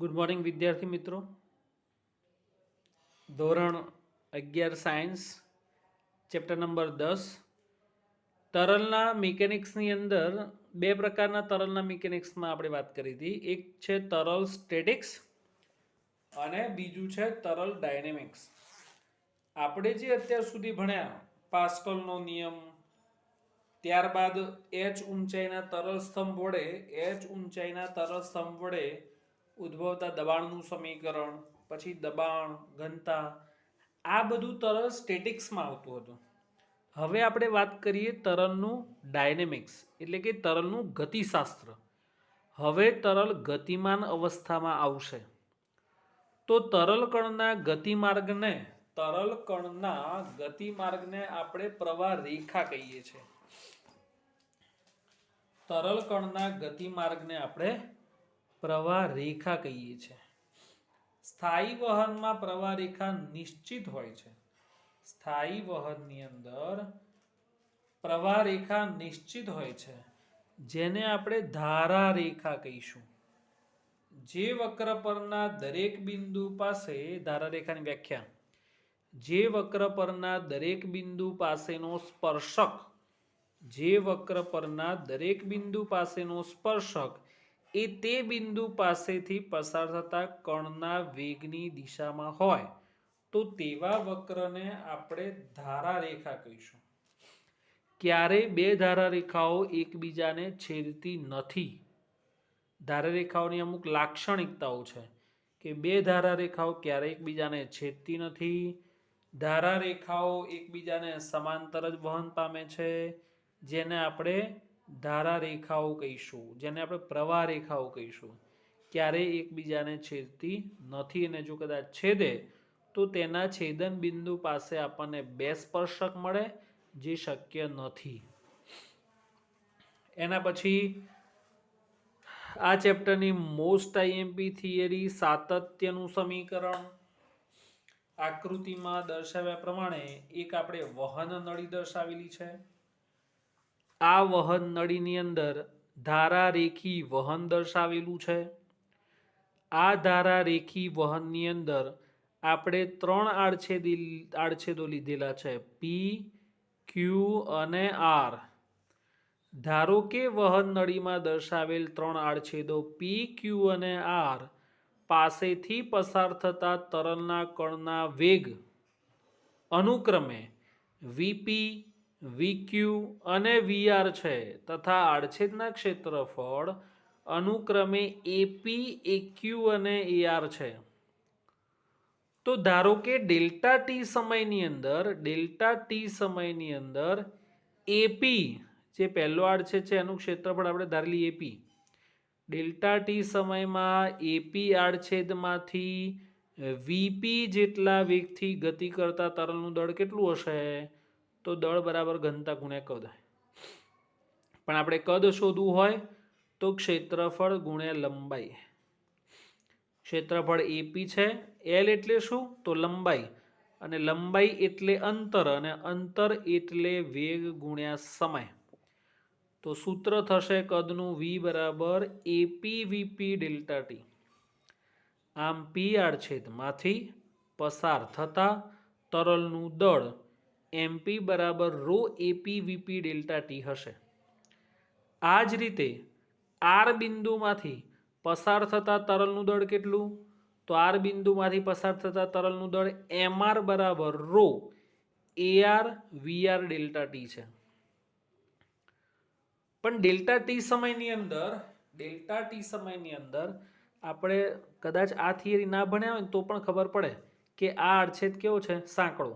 Good morning વિદ્યાર્થી મિત્રો. ધોરણ 11 સાયન્સ ચેપ્ટર નંબર 10 તરલના મિકેનિક્સની અંદર બે પ્રકારના તરલના મિકેનિક્સમાં આપણે વાત કરી હતી. એક છે તરલ સ્ટેટિક્સ અને બીજું છે તરલ ડાયનેમિક્સ. આપણે જે અત્યાર સુધી ભણ્યા પાસ્કલનો નિયમ, ત્યારબાદ h ઊંચાઈના તરલ સ્તંભ વડે ઉદ્ભવતા દબાણનું સમીકરણ, પછી દબાણ, ઘનતા, આ બધું તરલ સ્ટેટિક્સમાં આવતું હતું. હવે આપણે વાત કરીએ તરલનું ડાયનેમિક્સ એટલે કે તરલનું ગતિશાસ્ત્ર. હવે તરલ ગતિમાન અવસ્થામાં આવશે તો તરલ કણના ગતિમાર્ગને આપણે પ્રવાહ રેખા કહીએ છીએ. તરલ કણના ગતિમાર્ગને આપણે પ્રવાહ રેખા કહીએ છીએ. સ્થાયી વહનમાં પ્રવાહ રેખા નિશ્ચિત હોય છે. સ્થાયી વહનની અંદર પ્રવાહ રેખા નિશ્ચિત હોય છે, જેને આપણે ધારા રેખા કહીશું. જે વક્ર પરના દરેક બિંદુ પાસે ધારા રેખાની વ્યાખ્યા, જે વક્ર પરના દરેક બિંદુ પાસેનો સ્પર્શક, જે વક્ર પરના દરેક બિંદુ પાસેનો સ્પર્શક એ તે બિંદુ પાસેથી પસાર થતા કણના વેગની દિશામાં હોય તો તેવા વક્રને આપણે ધારા રેખા કહીશું. ક્યારેય બે ધારા રેખાઓ એકબીજાને છેદતી નથી. ધારા રેખાઓની અમુક લાક્ષણિકતાઓ છે કે બે ધારા રેખાઓ ક્યારેય એકબીજાને છેદતી નથી. ધારા રેખાઓ એકબીજાને સમાંતર જ વહન પામે છે, જેને આપણે ધારા રેખાઓ કહીશું, જેને આપણે પ્રવાહ રેખાઓ કહીશું. ક્યારેય એકબીજાને છેદતી નથી અને જો કદાચ છેદે તો તેના છેદન બિંદુ પાસે આપણને બે સ્પર્શક મળે, જે શક્ય નથી. એના પછી આ ચેપ્ટરની મોસ્ટ આઈએમપી થિયરી સાતત્યનું સમીકરણ. આકૃતિમાં દર્શાવ્યા પ્રમાણે એક આપણે વહન નળી દર્શાવેલી છે. આ વહન નળીની અંદર ધારા રેખી વહન દર્શાવેલું છે. આ ધારા રેખી વહનની અંદર આપણે ત્રણ આડછેદો લીધેલા છે, પી, ક્યુ અને આર. ધારો કે વહન નળીમાં દર્શાવેલ ત્રણ આડછેદો પી, ક્યુ અને આર પાસેથી પસાર થતા તરલના કણના વેગ અનુક્રમે વીપી, વીક્યુ અને વીઆર છે તથા આડછેદના ક્ષેત્રફળ અનુક્રમે એપી, એક્યુ અને એઆર છે. તો ધારો કે ડેલ્ટા ટી સમયની અંદર એપી, જે પહેલો આડછેદ છે એનું ક્ષેત્રફળ આપણે ધારી લઈએ એપી. ડેલ્ટા ટી સમયમાં એપી આડછેદમાંથી વીપી જેટલા વેગથી ગતિ કરતા તરલનું દળ કેટલું હશે? તો દળ બરાબર ઘનતા ગુણ્યા કદ. પણ આપણે કદ શોધવું હોય તો ક્ષેત્રફળ ગુણ્યા લંબાઈ. ક્ષેત્રફળ એપી છે, એલ એટલે શું? તો લંબાઈ, અને લંબાઈ એટલે અંતર, અને અંતર એટલે વેગ ગુણ્યા સમય. તો સૂત્ર થશે કદનું વી બરાબર એપી વીપી ડેલ્ટા ટી. આમ પી આડછેદમાંથી પસાર થતા તરલનું દળ એમપી બરાબર rho AP VP delta T હશે. આ જ રીતે આર બિંદુમાંથી પસાર થતા તરલનું દળ કેટલું? તો આર બિંદુમાંથી પસાર થતા તરલનું દળ એમઆર બરાબર rho AR VR delta T છે. પણ ડેલ્ટા ટી સમયની અંદર આપણે કદાચ આ થિયરી ના ભણ્યા હોય તો પણ ખબર પડે કે આ આડછેદ કેવો છે? સાંકડો.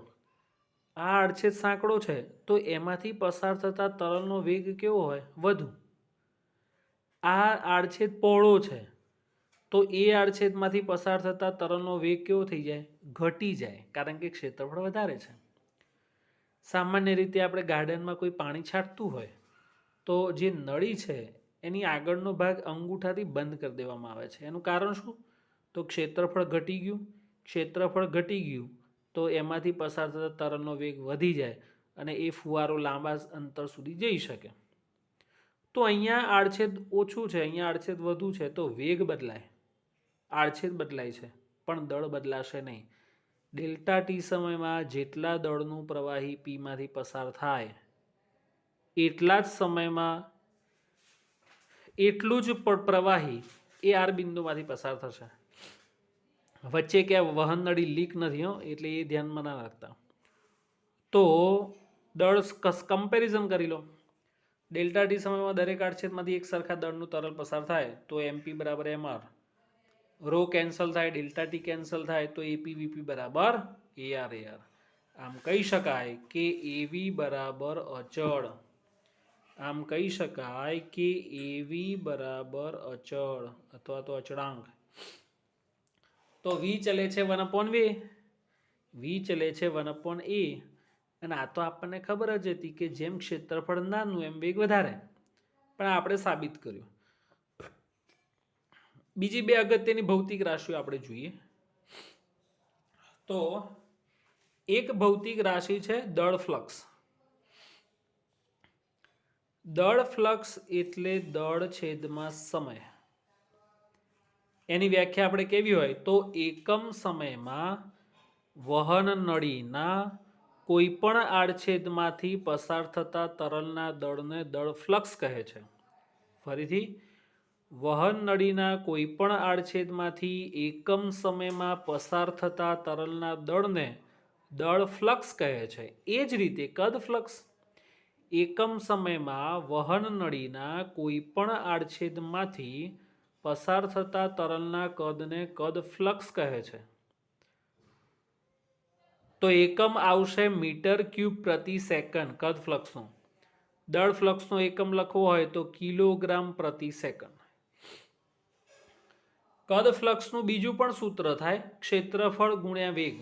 આ આડછેદ સાંકડો છે તો એમાંથી પસાર થતા તરલનો વેગ કેવો હોય? વધુ. આ આડછેદ પહોળો છે તો એ આડછેદમાંથી પસાર થતા તરલનો વેગ કેવો થઈ જાય? ઘટી જાય, કારણ કે ક્ષેત્રફળ વધારે છે. સામાન્ય રીતે આપણે ગાર્ડનમાં કોઈ પાણી છાંટતું હોય તો જે નળી છે એની આગળનો ભાગ અંગૂઠાથી બંધ કરી દેવામાં આવે છે. એનું કારણ શું? તો ક્ષેત્રફળ ઘટી ગયું તો એમાંથી પસાર થતા તરલનો વેગ વધી જાય અને એ ફુવારો લાંબા અંતર સુધી જઈ શકે. તો અહીંયા આડછેદ ઓછું છે, અહીંયા આડછેદ વધુ છે, તો વેગ બદલાય. આડછેદ બદલાય છે પણ દળ બદલાશે નહીં. ડેલ્ટા ટી સમયમાં જેટલા દળનું પ્રવાહી પીમાંથી પસાર થાય એટલા જ સમયમાં એટલું જ પ્રવાહી એ આર બિંદુમાંથી પસાર થશે. વચ્ચે ક્યાં વહન નળી લીક નથી હો, એટલે એ ધ્યાનમાં ના રાખતા. તો દળ કમ્પેરિઝન કરી લો. ડેલ્ટા ટી સમયમાં દરેક આડછેદમાંથી એક સરખા દળનું તરલ પસાર થાય તો એમપી બરાબર એમઆર. રો કેન્સલ થાય, ડેલ્ટા ટી કેન્સલ થાય તો એપી વીપી બરાબર એઆર એઆર. આમ કહી શકાય કે એવી બરાબર અચળ. આમ કહી શકાય કે એવી બરાબર અચળ અથવા તો અચળાંક. તો વી ચલે છે 1/v, વી ચલે છે 1/a. અને આ તો આપણને ખબર જ હતી કે જેમ ક્ષેત્રફળ નાનું એમ વેગ વધારે, પણ આપણે સાબિત કર્યું. બીજી બે અગત્યની ભૌતિક રાશિઓ આપણે જોઈએ. તો એક ભૌતિક રાશિ છે દળ ફ્લક્સ. દળ ફ્લક્સ એટલે દળ છેદમાં સમય. એની વ્યાખ્યા આપણે કેવી હોય તો એકમ સમયમાં વહન નળીના કોઈ પણ આડછેદમાંથી પસાર થતા તરલના દળને દળ ફ્લક્સ કહે છે. ફરીથી, વહન નળીના કોઈ પણ આડછેદમાંથી એકમ સમયમાં પસાર થતા તરલના દળને દળ ફ્લક્સ કહે છે. એ જ રીતે કદ ફ્લક્સ એકમ સમયમાં વહન નળીના કોઈ પણ આડછેદમાંથી પસાર થતા તરલના કદને કદ ફ્લક્સ કહે છે. તો એકમ આવશે મીટર ક્યુબ પ્રતિ સેકન્ડ કદ ફ્લક્સનો. દળ ફ્લક્સનો એકમ લખવો હોય તો કિલોગ્રામ પ્રતિ સેકન્ડ. કદ ફ્લક્સનું બીજું પણ સૂત્ર થાય ક્ષેત્રફળ ગુણ્યા વેગ.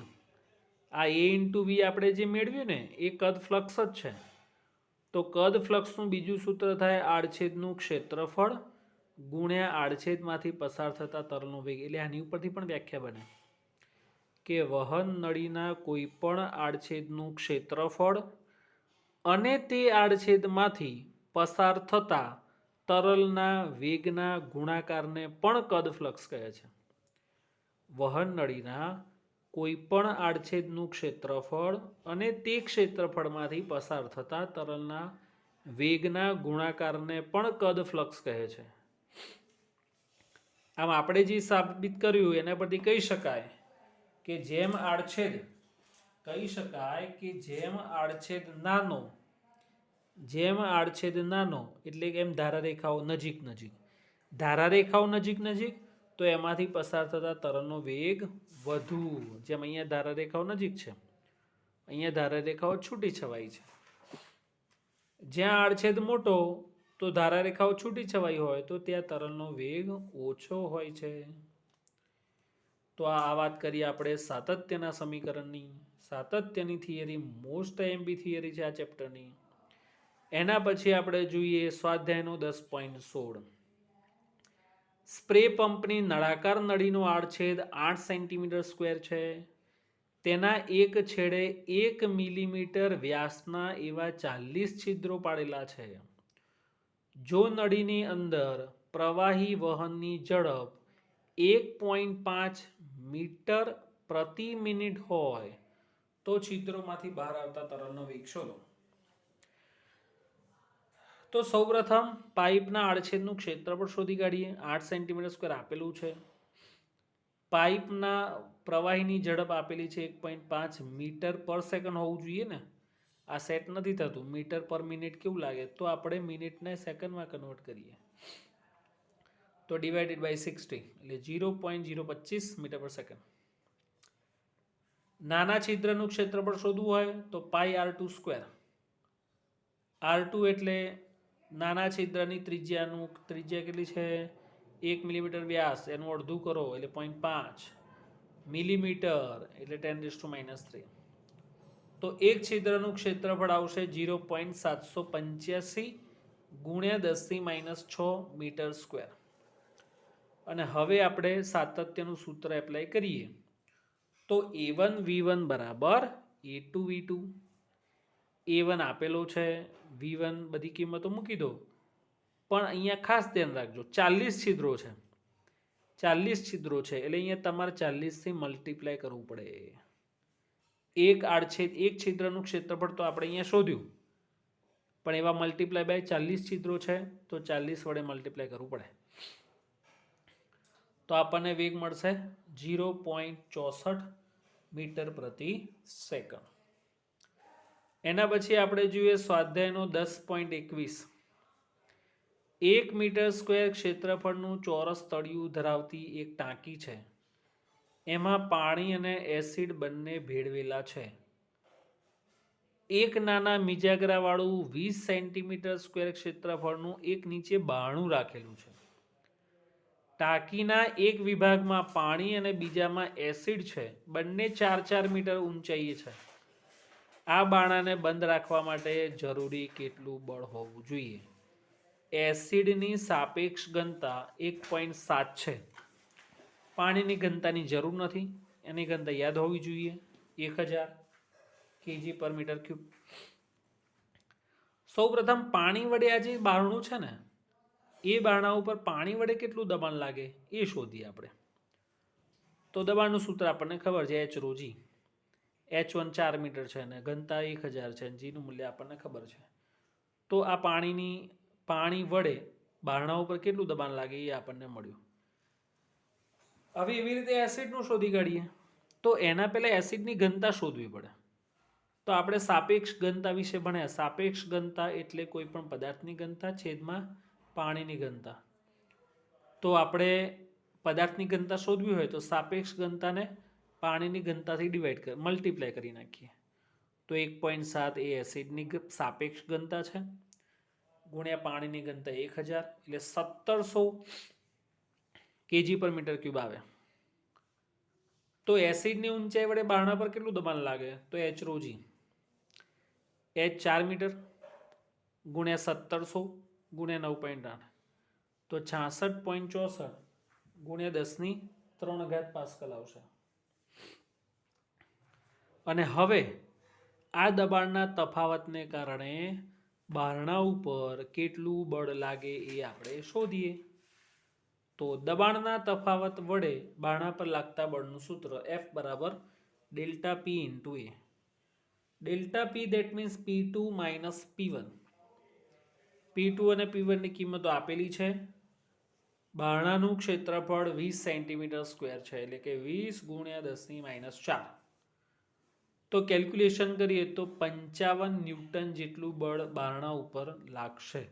આ એ ઇન્ટુ વી આપણે જે મેળવ્યું ને એ કદ ફ્લક્સ જ છે. તો કદ ફ્લક્સનું બીજું સૂત્ર થાય આડછેદનું ક્ષેત્રફળ ગુણ્યા આડછેદમાંથી પસાર થતા તરલનો વેગ. એટલે આની ઉપરથી પણ વ્યાખ્યા બને કે વહન નળીના કોઈ પણ આડછેદનું ક્ષેત્રફળ અને તે આડછેદમાંથી પસાર થતા તરલના વેગના ગુણાકારને પણ કદ ફ્લક્સ કહે છે. વહન નળીના કોઈ પણ આડછેદનું ક્ષેત્રફળ અને તે ક્ષેત્રફળમાંથી પસાર થતા તરલના વેગના ગુણાકારને પણ કદ ફ્લક્સ કહે છે. આમ આપણે જે સાબિત કર્યું એના પરથી કહી શકાય કે જેમ આડછેદ નાનો એટલે કે એમ ધારારેખાઓ નજીક નજીક તો એમાંથી પસાર થતા તરલનો વેગ વધુ. જેમ અહીંયા ધારારેખાઓ નજીક છે, અહીંયા ધારારેખાઓ છૂટી છવાઈ છે. જ્યાં આડછેદ મોટો તો ધારારેખાઓ છૂટી છવાઈ હોય તો ત્યાં તરલનો વેગ ઓછો હોય છે. તો આ વાત કરીએ આપણે સાતત્યના સમીકરણની. સાતત્યની થિયરી મોસ્ટ એમબી થિયરી છે આ ચેપ્ટરની. એના પછી આપણે જોઈએ સ્વાધ્યાયનો 10.16. સ્પ્રે પંપની નળાકાર નળીનો આડછેદ 8 સેન્ટીમીટર સ્ક્વેર છે. તેના એક છેડે 1 મિલીમીટર વ્યાસના એવા 40 છિદ્રો પાડેલા છે. જો નળીની અંદર પ્રવાહી વહનની ઝડપ 1.5 મીટર પ્રતિ મિનિટ હોય તો છિદ્રોમાંથી બહાર આવતા તરલનો વેગ શોધો. તો સૌપ્રથમ પાઇપના આડછેદનું ક્ષેત્રફળ શોધી કાઢીએ. 8 સેન્ટીમીટર સ્ક્વેર આપેલું છે. પાઇપના પ્રવાહીની ઝડપ આપેલી છે 1.5 મીટર પર સેકન્ડ હોવું જોઈએ ને. આ સેટ નથી થતું. મીટર પર મિનિટ કેવું લાગે, તો આપણે મિનિટને સેકન્ડમાં કન્વર્ટ કરીએ તો ડિવાઇડેડ બાય 60 એટલે 0.025 મીટર પર સેકન્ડ. નાના છિદ્રનું ક્ષેત્રફળ શોધવું હોય તો પાઈ r2 સ્ક્વેર. r2 એટલે નાના છિદ્રની ત્રિજ્યા કેટલી છે 1 મિલીમીટર વ્યાસ, એનું અડધું કરો એટલે 0.5 મિલીમીટર એટલે 10⁻³ તો એક છિદ્રનું ક્ષેત્રફળ આવશે 0.785 ગુણ્યા 10⁻6 મીટર સ્ક્વેર. અને હવે આપણે સાતત્યનું સૂત્ર એપ્લાય કરીએ તો a1 v1 બરાબર a2 v2. a1 આપેલો છે, v1 બધી કિંમતો મૂકી દો. પણ અહીંયા ખાસ ધ્યાન રાખજો 40 છિદ્રો છે. 40 છિદ્રો છે એટલે અહીંયા તમારે 40 થી મલ્ટીપ્લાય કરવું પડે. એક આડછેદ એક છિદ્રનું ક્ષેત્રફળ તો આપણે અહીંયા શોધ્યું, પણ એવા મલ્ટીપ્લાય બાય 40 છિદ્રો છે તો 40 વડે મલ્ટીપ્લાય કરવું પડે. તો આપણને વેગ મળશે 0.64 મીટર પ્રતિ સેકન્ડ. એના પછી આપણે જોઈએ સ્વાધ્યાયનો 10.21. 1 મીટર સ્ક્વેર ક્ષેત્રફળનું ચોરસ તળિયું ધરાવતી એક ટાંકી છે. એમાં પાણી અને એસિડ બંને ભેળવેલા છે. એક નાના મિજાગરાવાળું 20 સેન્ટીમીટર સ્ક્વેર ક્ષેત્રફળનું એક નીચે બારણું રાખેલું છે. ટાંકીના એક વિભાગમાં પાણી અને બીજામાં એસિડ છે. બંને 4-4 મીટર ઊંચાઈએ છે. આ બારણાને બંધ રાખવા માટે જરૂરી કેટલું બળ હોવું જોઈએ? એસિડની સાપેક્ષ ઘનતા 1.7 છે. પાણીની ઘનતાની જરૂર નથી, એની ઘનતા યાદ હોવી જોઈએ 1000 kg/m³. સૌપ્રથમ પાણી વડે આ જે બારણું છે ને એ બારણા ઉપર પાણી વડે કેટલું દબાણ લાગે એ શોધીએ આપણે. તો દબાણનું સૂત્ર આપણને ખબર છે, H ρ G. H1 4 મીટર છે અને ઘનતા 1000 છે, જીનું મૂલ્ય આપણને ખબર છે. તો આ પાણી વડે બારણા ઉપર કેટલું દબાણ લાગે એ આપણને મળ્યું. હવે એવી રીતે એસિડનું શોધી કાઢીએ તો એના પહેલા એસિડની ઘનતા શોધવી પડે. તો આપણે સાપેક્ષ ઘનતા વિશે ભણ્યા. સાપેક્ષ ઘનતા એટલે કોઈ પણ પદાર્થની ઘનતા છેદમાં પાણીની ઘનતા. તો આપણે પદાર્થની ઘનતા શોધવી હોય તો સાપેક્ષ ઘનતાને પાણીની ઘનતાથી ડિવાઈડ મલ્ટીપ્લાય કરી નાખીએ. તો 1.7 એ એસિડની સાપેક્ષ ઘનતા છે ગુણ્યા પાણીની ઘનતા 1000 એટલે 1700 kg/m³ આવે. તો એસિડની ઊંચાઈ વડે બારણા પર કેટલું દબાણ લાગે? તો H ρ G. H 4 મીટર ગુણ્યા 1700 ગુણ્યા 9.8 તો 66.64 ગુણ્યા 10³ પાસ્કલ આવશે. અને હવે આ દબાણના તફાવતને કારણે બારણા ઉપર કેટલું બળ લાગે એ આપણે શોધીએ. તો દબાણના તફાવત વડે બારણા પર લાગતા બળનું સૂત્ર F = ΔP × A. ΔP that means P2 - P1. P2 અને P1 ની કિંમતો આપેલી છે. બારણાનું ક્ષેત્રફળ 20 સેન્ટીમીટર સ્ક્વેર છે એટલે કે 20 × 10⁻⁴. તો કેલ્ક્યુલેશન કરીએ તો 55 ન્યૂટન જેટલું બળ બારણા ઉપર લાગશે.